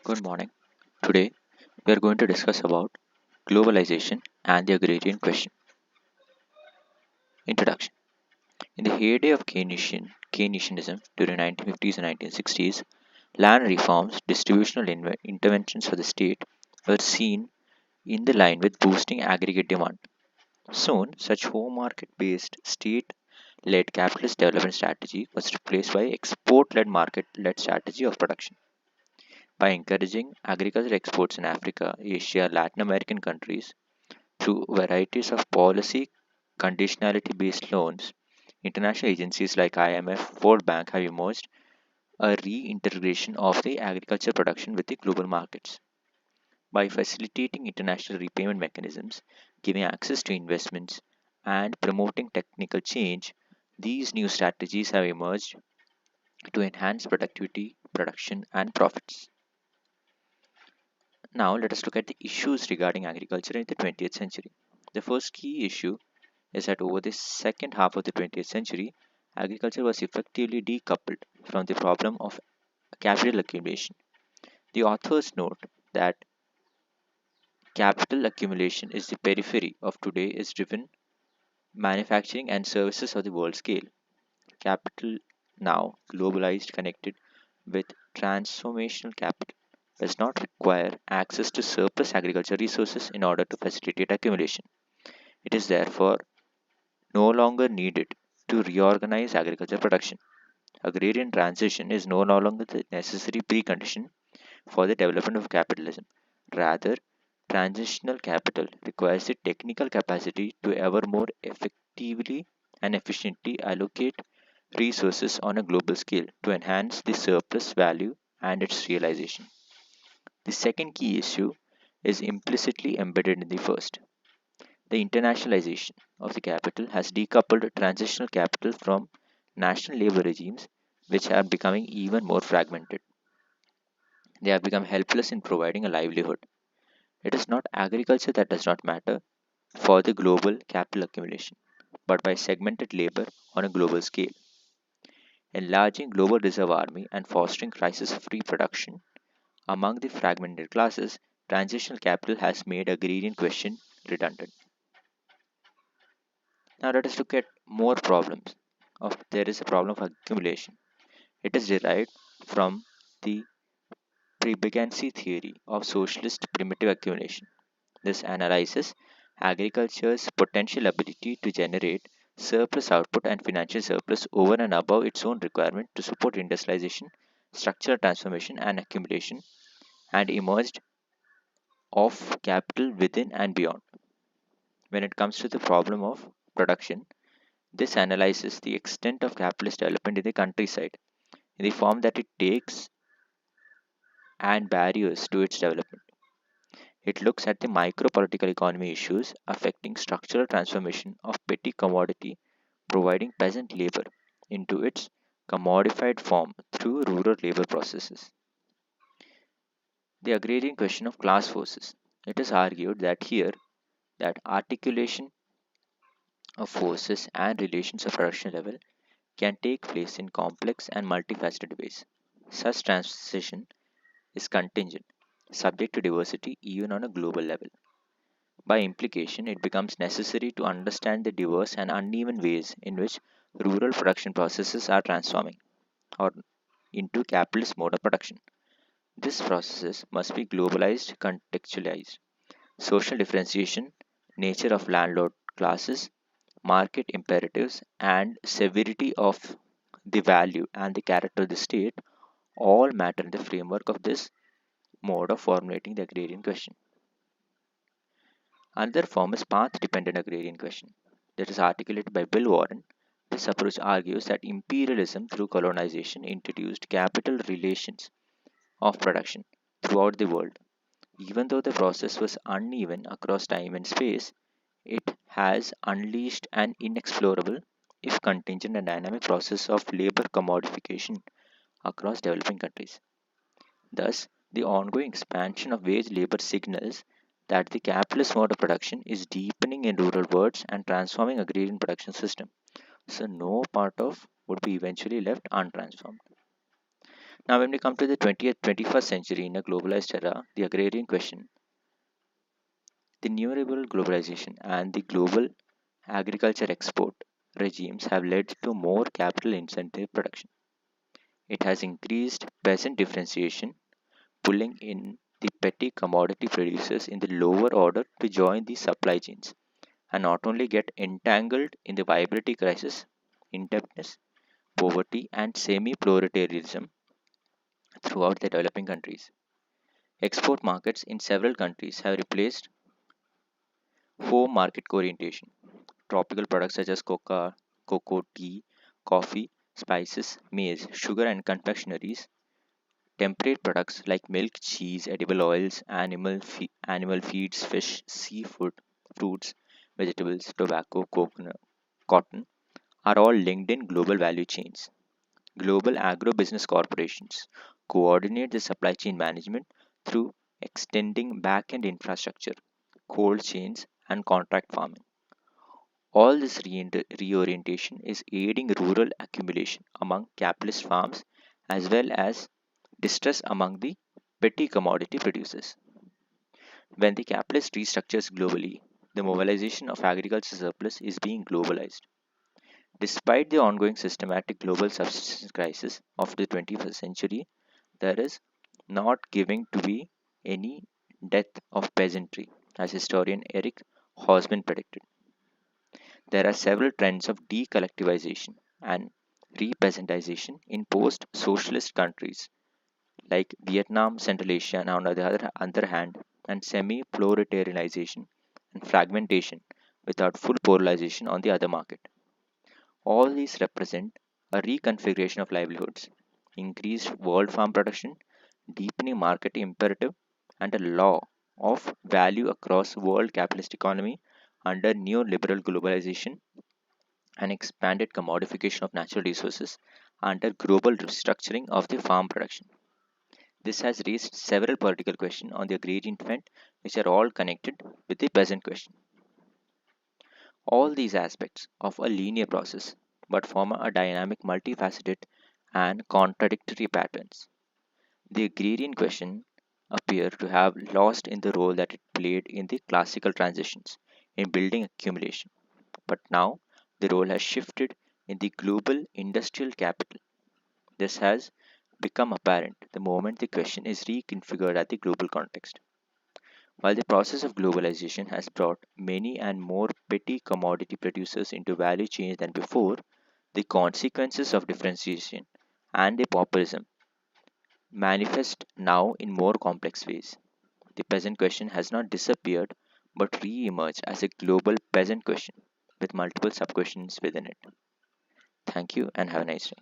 Good morning. Today we are going to discuss about globalization and the agrarian question. Introduction. In the heyday of Keynesianism during 1950s and 1960s, land reforms, distributional interventions for the state were seen in the line with boosting aggregate demand. Soon, such home market-based state-led capitalist development strategy was replaced by export-led market-led strategy of production. By encouraging agriculture exports in Africa, Asia, Latin American countries, through varieties of policy conditionality based loans, international agencies like IMF, World Bank have emerged a reintegration of the agriculture production with the global markets. By facilitating international repayment mechanisms, giving access to investments, and promoting technical change, these new strategies have emerged to enhance productivity, production, and profits. Now, let us look at the issues regarding agriculture in the 20th century. The first key issue is that over the second half of the 20th century, agriculture was effectively decoupled from the problem of capital accumulation. The authors note that capital accumulation is the periphery of today is driven manufacturing and services of the world scale. Capital now globalized connected with transformational capital does not require access to surplus agriculture resources in order to facilitate accumulation. It is therefore no longer needed to reorganize agriculture production. Agrarian transition is no longer the necessary precondition for the development of capitalism. Rather, transitional capital requires the technical capacity to ever more effectively and efficiently allocate resources on a global scale to enhance the surplus value and its realization. The second key issue is implicitly embedded in the first. The internationalization of the capital has decoupled transitional capital from national labor regimes, which are becoming even more fragmented. They have become helpless in providing a livelihood. It is not agriculture that does not matter for the global capital accumulation, but by segmented labor on a global scale. Enlarging global reserve army and fostering crisis free production among the fragmented classes, transitional capital has made agrarian question redundant. Now let us look at more problems. There is a problem of accumulation. It is derived from the prebegancy theory of socialist primitive accumulation. This analyzes agriculture's potential ability to generate surplus output and financial surplus over and above its own requirement to support industrialization, structural transformation, and accumulation, and emerged of capital within and beyond. When it comes to the problem of production, this analyzes the extent of capitalist development in the countryside, in the form that it takes and barriers to its development. It looks at the micro political economy issues affecting structural transformation of petty commodity, providing peasant labor into its commodified form through rural labor processes. The agrarian question of class forces. It is argued that here that articulation of forces and relations of production level can take place in complex and multifaceted ways. Such transition is contingent, subject to diversity even on a global level. By implication, it becomes necessary to understand the diverse and uneven ways in which rural production processes are transforming or into capitalist mode of production. This processes must be globalized, contextualized. Social differentiation, nature of landlord classes, market imperatives, and severity of the value and the character of the state all matter in the framework of this mode of formulating the agrarian question. Another form is path dependent agrarian question that is articulated by Bill Warren. This approach argues that imperialism through colonization introduced capital relations of production throughout the world. Even though the process was uneven across time and space, it has unleashed an inexplorable, if contingent and dynamic process of labor commodification across developing countries. Thus, the ongoing expansion of wage labor signals that the capitalist mode of production is deepening in rural worlds and transforming agrarian production system. So no part of would be eventually left untransformed. Now, when we come to the 20th, 21st century in a globalized era, the agrarian question, the neoliberal globalization and the global agriculture export regimes have led to more capital incentive production. It has increased peasant differentiation, pulling in the petty commodity producers in the lower order to join the supply chains and not only get entangled in the viability crisis, indebtedness, poverty, and semi proletarianism throughout the developing countries. Export markets in several countries have replaced home market orientation. Tropical products such as cocoa, tea, coffee, spices, maize, sugar, and confectionaries, temperate products like milk, cheese, edible oils, animal feeds, fish, seafood, fruits, vegetables, tobacco, coconut, cotton are all linked in global value chains. Global agro-business corporations coordinate the supply chain management through extending back-end infrastructure, cold chains, and contract farming. All this reorientation is aiding rural accumulation among capitalist farms as well as distress among the petty commodity producers. When the capitalist restructures globally, the mobilization of agriculture surplus is being globalized. Despite the ongoing systematic global subsistence crisis of the 21st century, there is not giving to be any death of peasantry, as historian Eric Hosman predicted. There are several trends of decollectivization and repeasantization in post socialist countries like Vietnam, Central Asia, and on the other hand, and semi proletarianization and fragmentation without full polarization on the other market. All these represent a reconfiguration of livelihoods, increased world farm production, deepening market imperative, and a law of value across world capitalist economy under neoliberal globalization and expanded commodification of natural resources under global restructuring of the farm production. This has raised several political questions on the agrarian front, which are all connected with the peasant question. All these aspects of a linear process, but form a dynamic, multifaceted, and contradictory patterns. The agrarian question appear to have lost in the role that it played in the classical transitions in building accumulation, but now the role has shifted in the global industrial capital. This has become apparent the moment the question is reconfigured at the global context. While the process of globalization has brought many and more petty commodity producers into value chains than before, the consequences of differentiation and the populism manifest now in more complex ways. The peasant question has not disappeared but re emerged as a global peasant question with multiple sub questions within it. Thank you and have a nice day.